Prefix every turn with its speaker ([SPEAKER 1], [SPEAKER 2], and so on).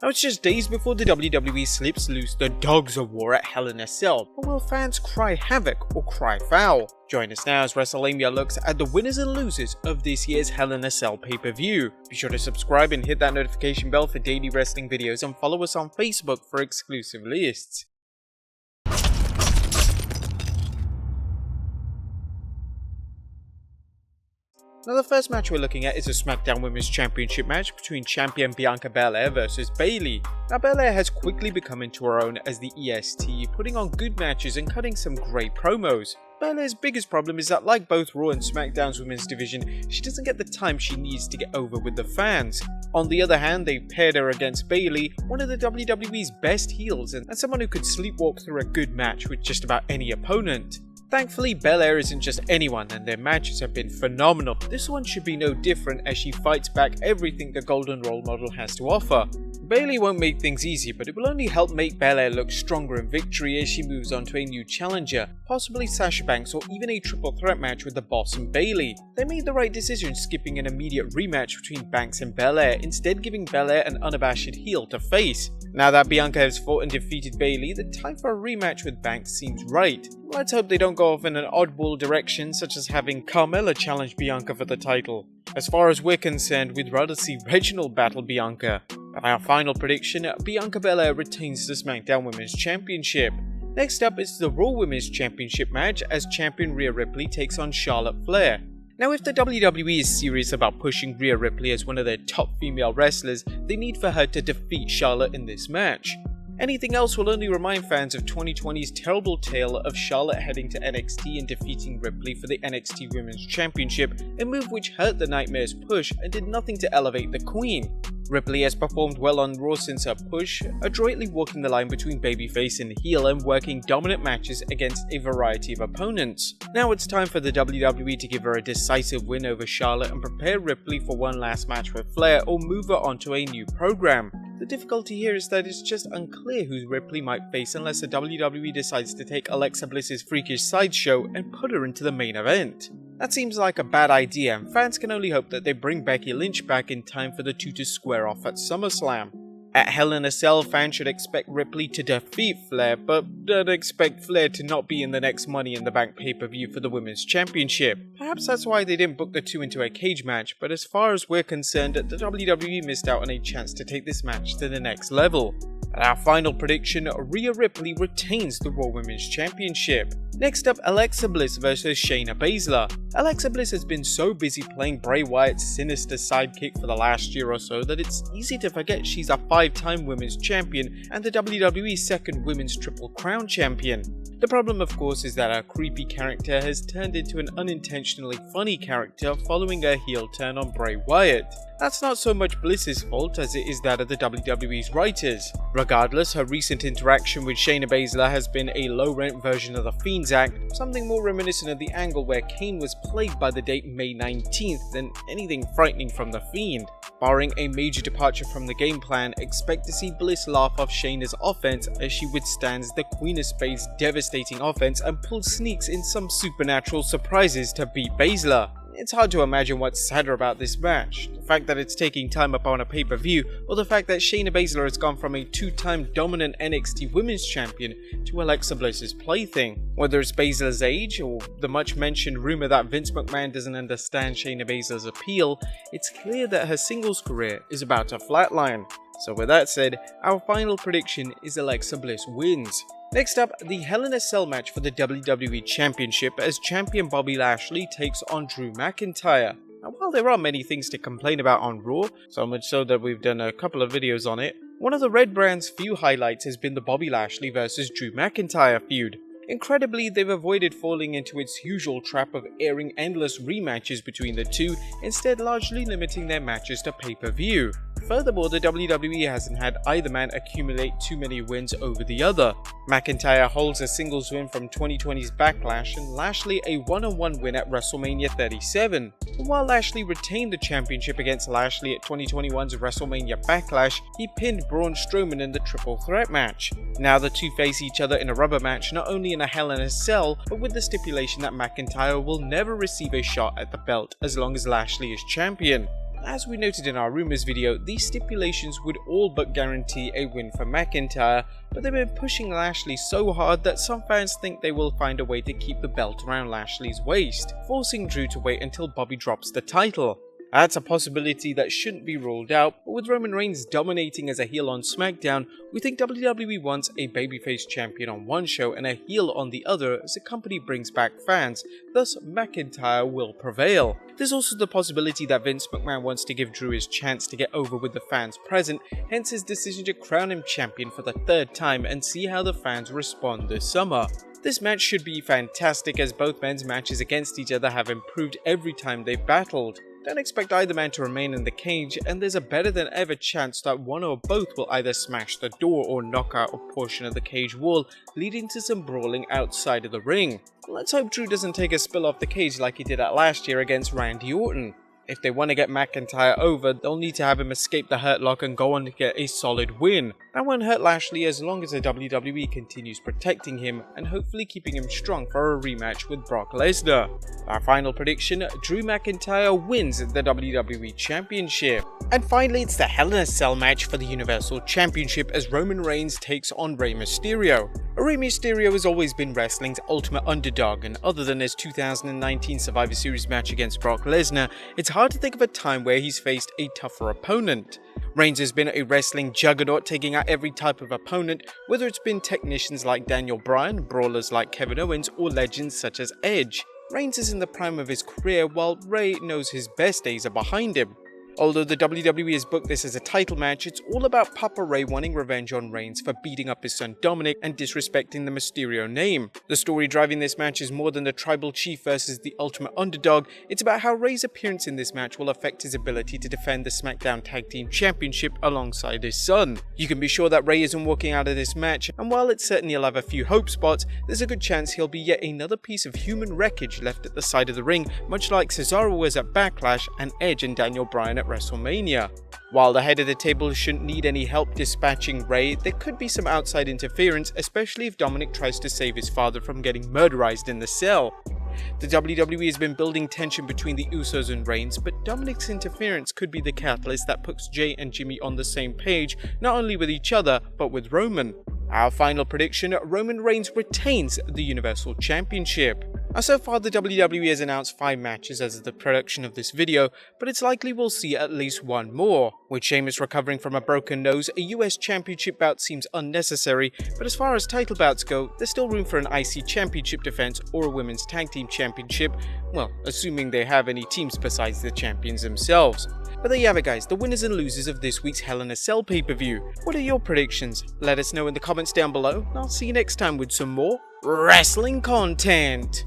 [SPEAKER 1] Now it's just days before the WWE slips loose the Dogs of War at Hell in a Cell, but will fans cry havoc or cry foul? Join us now as Wrestlelamia looks at the winners and losers of this year's Hell in a Cell pay-per-view. Be sure to subscribe and hit that notification bell for daily wrestling videos and follow us on Facebook for exclusive lists. Now the first match we're looking at is a SmackDown Women's Championship match between champion Bianca Belair versus Bayley. Now Belair has quickly become into her own as the EST, putting on good matches and cutting some great promos. Belair's biggest problem is that, like both Raw and SmackDown's women's division, she doesn't get the time she needs to get over with the fans. On the other hand, they paired her against Bayley, one of the WWE's best heels and someone who could sleepwalk through a good match with just about any opponent. Thankfully, Belair isn't just anyone and their matches have been phenomenal. This one should be no different as she fights back everything the Golden Role model has to offer. Bayley won't make things easy, but it will only help make Belair look stronger in victory as she moves on to a new challenger, possibly Sasha Banks or even a triple threat match with the Boss and Bayley. They made the right decision skipping an immediate rematch between Banks and Belair, instead giving Belair an unabashed heel to face. Now that Bianca has fought and defeated Bayley, the time for a rematch with Banks seems right. Let's hope they don't go off in an oddball direction such as having Carmella challenge Bianca for the title. As far as we're concerned, we'd rather see Reginald battle Bianca. But our final prediction, Bianca Belair retains the SmackDown Women's Championship. Next up is the Raw Women's Championship match as champion Rhea Ripley takes on Charlotte Flair. Now if the WWE is serious about pushing Rhea Ripley as one of their top female wrestlers, they need for her to defeat Charlotte in this match. Anything else will only remind fans of 2020's terrible tale of Charlotte heading to NXT and defeating Ripley for the NXT Women's Championship, a move which hurt the Nightmare's push and did nothing to elevate the Queen. Ripley has performed well on Raw since her push, adroitly walking the line between babyface and heel and working dominant matches against a variety of opponents. Now it's time for the WWE to give her a decisive win over Charlotte and prepare Ripley for one last match with Flair or move her onto a new program. The difficulty here is that it's just unclear who Ripley might face unless the WWE decides to take Alexa Bliss's freakish sideshow and put her into the main event. That seems like a bad idea, and fans can only hope that they bring Becky Lynch back in time for the two to square off at SummerSlam. At Hell in a Cell, fans should expect Ripley to defeat Flair, but don't expect Flair to not be in the next Money in the Bank pay-per-view for the Women's Championship. Perhaps that's why they didn't book the two into a cage match, but as far as we're concerned, the WWE missed out on a chance to take this match to the next level. At our final prediction, Rhea Ripley retains the Raw Women's Championship. Next up, Alexa Bliss versus Shayna Baszler. Alexa Bliss has been so busy playing Bray Wyatt's sinister sidekick for the last year or so that it's easy to forget she's a 5-time Women's Champion and the WWE's second Women's Triple Crown Champion. The problem, of course, is that her creepy character has turned into an unintentionally funny character following her heel turn on Bray Wyatt. That's not so much Bliss's fault as it is that of the WWE's writers. Regardless, her recent interaction with Shayna Baszler has been a low-rent version of the Fiend's Act, something more reminiscent of the angle where Kane was plagued by the date May 19th than anything frightening from the Fiend. Barring a major departure from the game plan, expect to see Bliss laugh off Shayna's offense as she withstands the Queen of Spades' devastating offense and pulls sneaks in some supernatural surprises to beat Baszler. It's hard to imagine what's sadder about this match, the fact that it's taking time upon a pay-per-view, or the fact that Shayna Baszler has gone from a 2-time dominant NXT Women's Champion to Alexa Bliss's plaything. Whether it's Baszler's age, or the much-mentioned rumor that Vince McMahon doesn't understand Shayna Baszler's appeal, it's clear that her singles career is about to flatline. So with that said, our final prediction is Alexa Bliss wins. Next up, the Hell in a Cell match for the WWE Championship as champion Bobby Lashley takes on Drew McIntyre. Now, while there are many things to complain about on Raw, so much so that we've done a couple of videos on it, one of the Red Brand's few highlights has been the Bobby Lashley vs Drew McIntyre feud. Incredibly, they've avoided falling into its usual trap of airing endless rematches between the two, instead largely limiting their matches to pay-per-view. Furthermore, the WWE hasn't had either man accumulate too many wins over the other. McIntyre holds a singles win from 2020's Backlash and Lashley a one-on-one win at WrestleMania 37. But while Lashley retained the championship against Lashley at 2021's WrestleMania Backlash, he pinned Braun Strowman in the triple threat match. Now the two face each other in a rubber match not only in a Hell in a Cell, but with the stipulation that McIntyre will never receive a shot at the belt as long as Lashley is champion. As we noted in our Rumors video, these stipulations would all but guarantee a win for McIntyre, but they've been pushing Lashley so hard that some fans think they will find a way to keep the belt around Lashley's waist, forcing Drew to wait until Bobby drops the title. That's a possibility that shouldn't be ruled out, but with Roman Reigns dominating as a heel on SmackDown, we think WWE wants a babyface champion on one show and a heel on the other as the company brings back fans, thus McIntyre will prevail. There's also the possibility that Vince McMahon wants to give Drew his chance to get over with the fans present, hence his decision to crown him champion for the third time and see how the fans respond this summer. This match should be fantastic as both men's matches against each other have improved every time they've battled. Don't expect either man to remain in the cage, and there's a better than ever chance that one or both will either smash the door or knock out a portion of the cage wall, leading to some brawling outside of the ring. Let's hope Drew doesn't take a spill off the cage like he did at last year against Randy Orton. If they want to get McIntyre over, they'll need to have him escape the Hurt Lock and go on to get a solid win. That won't hurt Lashley as long as the WWE continues protecting him and hopefully keeping him strong for a rematch with Brock Lesnar. Our final prediction, Drew McIntyre wins the WWE Championship. And finally, it's the Hell in a Cell match for the Universal Championship as Roman Reigns takes on Rey Mysterio. Rey Mysterio has always been wrestling's ultimate underdog, and other than his 2019 Survivor Series match against Brock Lesnar, it's hard to think of a time where he's faced a tougher opponent. Reigns has been a wrestling juggernaut, taking out every type of opponent, whether it's been technicians like Daniel Bryan, brawlers like Kevin Owens, or legends such as Edge. Reigns is in the prime of his career, while Rey knows his best days are behind him. Although the WWE has booked this as a title match, it's all about Papa Rey wanting revenge on Reigns for beating up his son Dominic and disrespecting the Mysterio name. The story driving this match is more than the tribal chief versus the ultimate underdog, it's about how Rey's appearance in this match will affect his ability to defend the SmackDown Tag Team Championship alongside his son. You can be sure that Rey isn't walking out of this match, and while it certainly will have a few hope spots, there's a good chance he'll be yet another piece of human wreckage left at the side of the ring, much like Cesaro was at Backlash and Edge and Daniel Bryan at WrestleMania. While the head of the table shouldn't need any help dispatching Rey, there could be some outside interference, especially if Dominic tries to save his father from getting murderized in the cell. The WWE has been building tension between the Usos and Reigns, but Dominic's interference could be the catalyst that puts Jay and Jimmy on the same page, not only with each other, but with Roman. Our final prediction, Roman Reigns retains the Universal Championship. Now, so far the WWE has announced 5 matches as of the production of this video, but it's likely we'll see at least one more. With Sheamus recovering from a broken nose, a US Championship bout seems unnecessary, but as far as title bouts go, there's still room for an IC Championship defense or a Women's Tag Team Championship, well, assuming they have any teams besides the champions themselves. But there you have it guys, the winners and losers of this week's Hell in a Cell pay-per-view. What are your predictions? Let us know in the comments down below, and I'll see you next time with some more wrestling content.